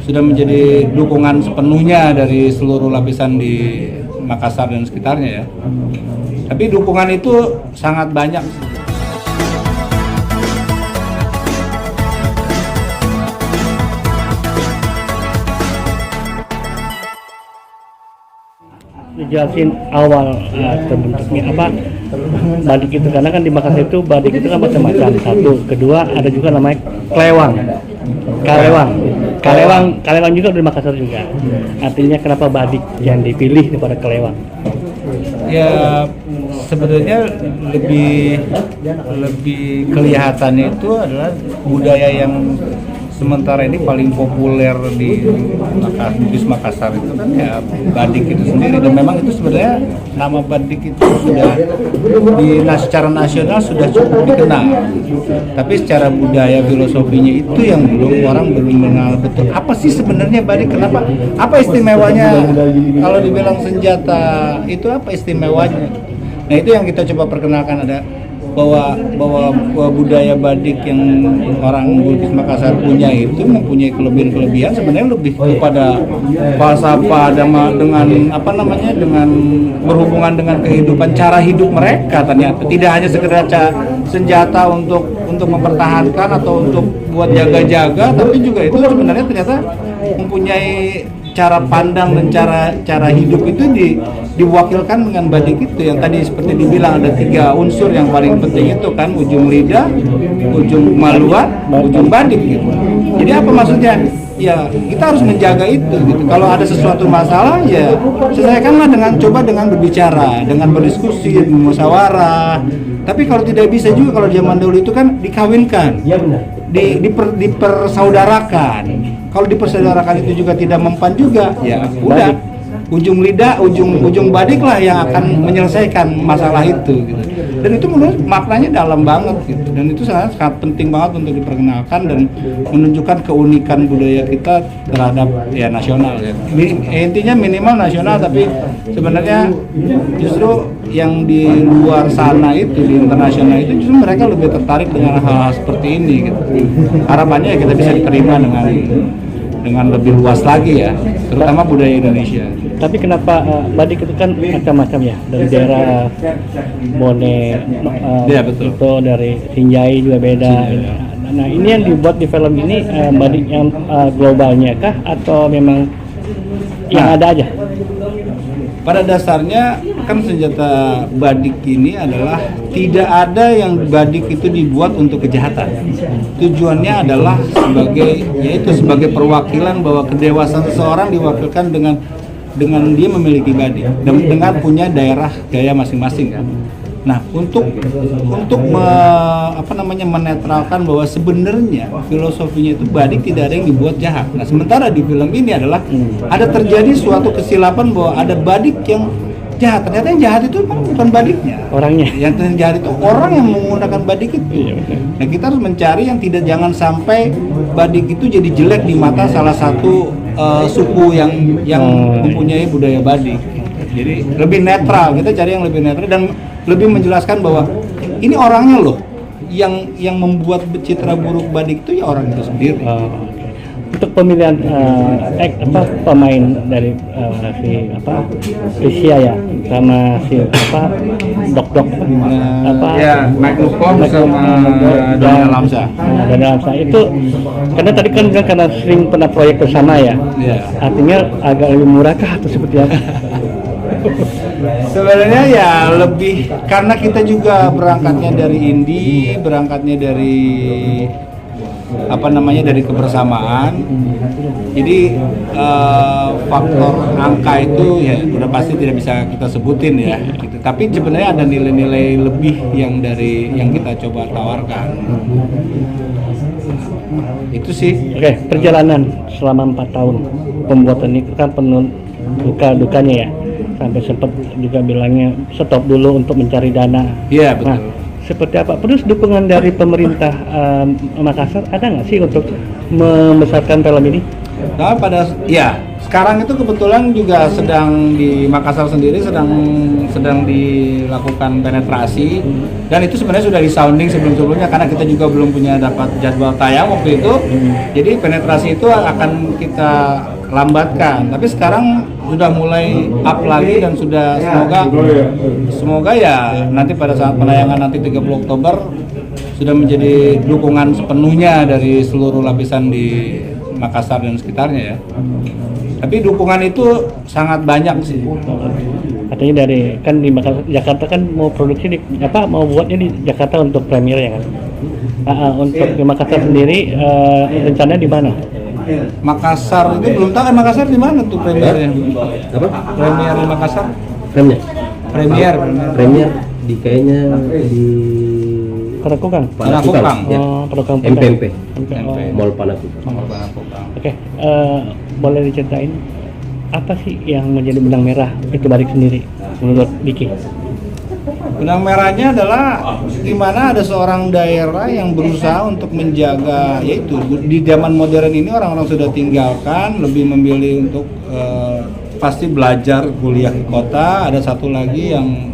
sudah menjadi dukungan sepenuhnya dari seluruh lapisan di Makassar dan sekitarnya ya. Tapi dukungan itu sangat banyak. Dijelasin awal terbentuknya apa badik itu, karena kan di Makassar itu badik itu kan macam-macam. Satu, kedua ada juga namanya kalewang juga dari Makassar juga. Artinya kenapa badik yang dipilih daripada kalewang? Ya sebenarnya lebih kelihatannya itu adalah budaya yang sementara ini paling populer di Bugis Makassar itu kan ya badik itu sendiri, dan memang itu sebenarnya nama badik itu sudah secara nasional sudah cukup dikenal, tapi secara budaya filosofinya itu yang orang belum mengenal betul apa sih sebenarnya badik, kenapa, apa istimewanya kalau dibilang senjata itu, apa istimewanya. Nah itu yang kita coba perkenalkan, ada bahwa budaya badik yang orang Bugis Makassar punya itu mempunyai kelebihan sebenarnya lebih kepada falsafah dengan dengan berhubungan dengan kehidupan, cara hidup mereka. Ternyata tidak hanya sekedar senjata untuk mempertahankan atau untuk buat jaga-jaga, tapi juga itu sebenarnya ternyata mempunyai cara pandang dan cara hidup itu diwakilkan dengan badik itu, yang tadi seperti dibilang ada 3 unsur yang paling penting itu kan, ujung lidah, ujung kemaluan, ujung badik gitu. Jadi apa maksudnya? Ya kita harus menjaga itu gitu. Kalau ada sesuatu masalah ya selesaikanlah dengan berbicara, dengan berdiskusi, bermusyawarah. Tapi kalau tidak bisa juga, kalau zaman dahulu itu kan dikawinkan, dipersaudarakan. Kalau dipersaudarakan itu juga tidak mempan juga, ya udah ujung lidah, ujung badik lah yang akan menyelesaikan masalah itu gitu. Dan itu menurut maknanya dalam banget gitu. Dan itu sangat penting banget untuk diperkenalkan dan menunjukkan keunikan budaya kita terhadap ya nasional ya. Intinya minimal nasional, tapi sebenarnya justru yang di luar sana itu, di internasional itu justru mereka lebih tertarik dengan hal-hal seperti ini gitu. Harapannya ya kita bisa diterima dengan lebih luas lagi ya, terutama budaya Indonesia. Tapi kenapa badik itu kan macam-macam ya, dari daerah Bone, ya, betul. Itu dari Sinjai juga beda. Nah ini yang dibuat di film ini badik yang globalnya kah atau memang yang ada aja? Pada dasarnya kan senjata badik ini adalah tidak ada yang badik itu dibuat untuk kejahatan. Tujuannya adalah sebagai perwakilan bahwa kedewasaan seseorang diwakilkan dengan dia memiliki badik dan dengan punya daerah gaya masing-masing kan. Nah, untuk menetralkan bahwa sebenarnya filosofinya itu badik tidak ada yang dibuat jahat. Nah, sementara di film ini adalah ada terjadi suatu kesilapan bahwa ada badik yang jahat. Ternyata yang jahat itu bukan badiknya, orangnya. Yang jahat itu orang yang menggunakan badik itu. Nah, kita harus mencari yang jangan sampai badik itu jadi jelek di mata salah satu suku yang mempunyai budaya badik. Jadi lebih netral, kita cari yang lebih netral dan lebih menjelaskan bahwa ini orangnya loh yang membuat citra buruk badik itu ya orang itu sendiri. Untuk pemilihan pemain dari Isia ya sama si Dok Mike Lukon sama Daniel Lamsa. Daniel Lamsa itu karena tadi kan bilang karena sering pernah proyek bersama ya. Artinya agak lebih murah kah atau seperti apa? Sebenarnya ya lebih karena kita juga berangkatnya dari indie, berangkatnya dari dari kebersamaan. Jadi faktor angka itu ya udah pasti tidak bisa kita sebutin ya gitu. Tapi sebenarnya ada nilai-nilai lebih yang kita coba tawarkan. Itu sih. Oke, perjalanan selama 4 tahun pembuatan itu kan penuh duka-dukanya ya. Sampai sempat juga bilangnya stop dulu untuk mencari dana. Iya, betul. Nah, seperti apa? Terus dukungan dari pemerintah Makassar ada nggak sih untuk membesarkan film ini? Nah, Sekarang itu kebetulan juga sedang di Makassar sendiri sedang dilakukan penetrasi, dan itu sebenarnya sudah disounding sebelum-sebelumnya karena kita juga belum punya dapat jadwal tayang waktu itu. Jadi penetrasi itu akan kita lambatkan, tapi sekarang sudah mulai up lagi dan sudah semoga ya nanti pada saat penayangan nanti 30 Oktober sudah menjadi dukungan sepenuhnya dari seluruh lapisan di Makassar dan sekitarnya ya. Tapi dukungan itu sangat banyak sih. Katanya dari kan di Jakarta kan mau produksi mau buatnya di Jakarta untuk premier ya kan. Untuk di Makassar sendiri rencananya di mana? Makassar itu belum tahu kan Makassar di mana tuh premiernya? Apa? Premier di Makassar? Premier. Premier Di kayaknya di Panakukang. Panakukang. Ya. Panakukang. MPMP. Oh. Mall Panakukang. Oke, boleh diceritain apa sih yang menjadi benang merah Pintu Badik sendiri menurut Diki? Benang merahnya adalah gimana ada seorang daerah yang berusaha untuk menjaga, yaitu di zaman modern ini orang-orang sudah tinggalkan, lebih memilih untuk pasti belajar kuliah ke kota. Ada satu lagi yang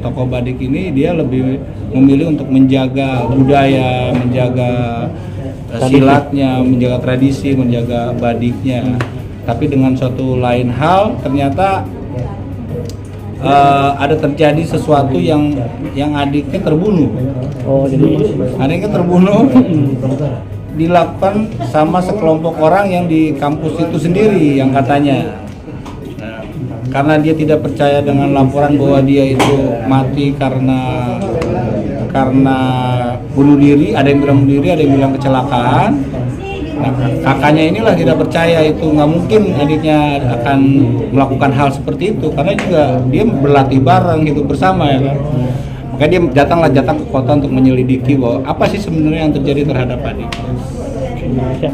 tokoh Badik ini dia lebih memilih untuk menjaga budaya, menjaga silatnya, menjaga tradisi, menjaga badiknya. Tapi dengan suatu lain hal ternyata ada terjadi sesuatu yang adiknya terbunuh. Oh, jadi Adiknya terbunuh dilakukan sama sekelompok orang yang di kampus itu sendiri yang katanya. Nah, karena dia tidak percaya dengan laporan bahwa dia itu mati karena bunuh diri, ada yang bilang bunuh diri, ada yang bilang kecelakaan. Nah, kakaknya inilah tidak percaya itu nggak mungkin adiknya akan melakukan hal seperti itu karena juga dia berlatih bareng gitu bersama ya kan. Makanya dia datang ke kota untuk menyelidiki bahwa apa sih sebenarnya yang terjadi terhadap adik. Siap.